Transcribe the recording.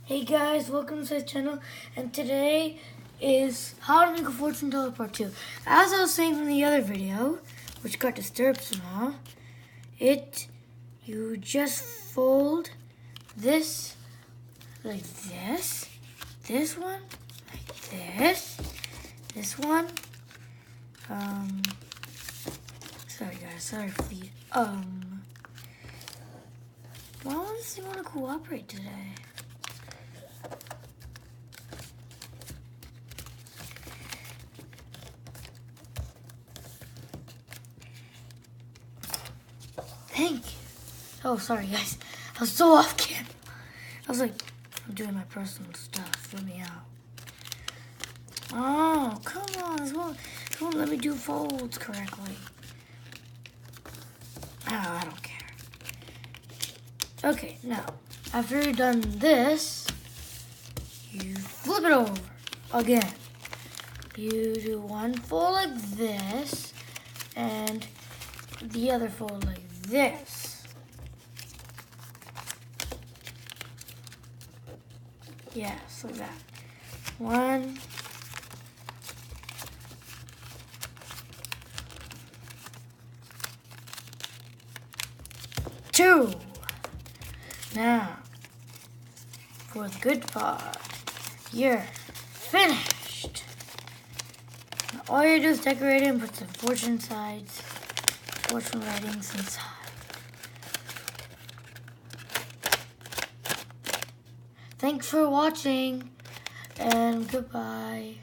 Hey guys, welcome to the channel, and today is How to Make a Fortune Teller Part 2. As I was saying from the other video, which got disturbed somehow, you just fold this like this one like this one, sorry guys, sorry for the, why does he want to cooperate today? Thank you. Oh, sorry guys. I was so off camera. I was like, I'm doing my personal stuff. Let me out. Oh, come on. This won't let me do folds correctly. Oh, I don't care. Okay, now, after you've done this, you flip it over again. You do one fold like this, and the other fold like this. Yes, like that. 1, 2. Now, for the good part, you're finished. Now, all you do is decorate it and put some fortune writings inside. Thanks for watching, and goodbye.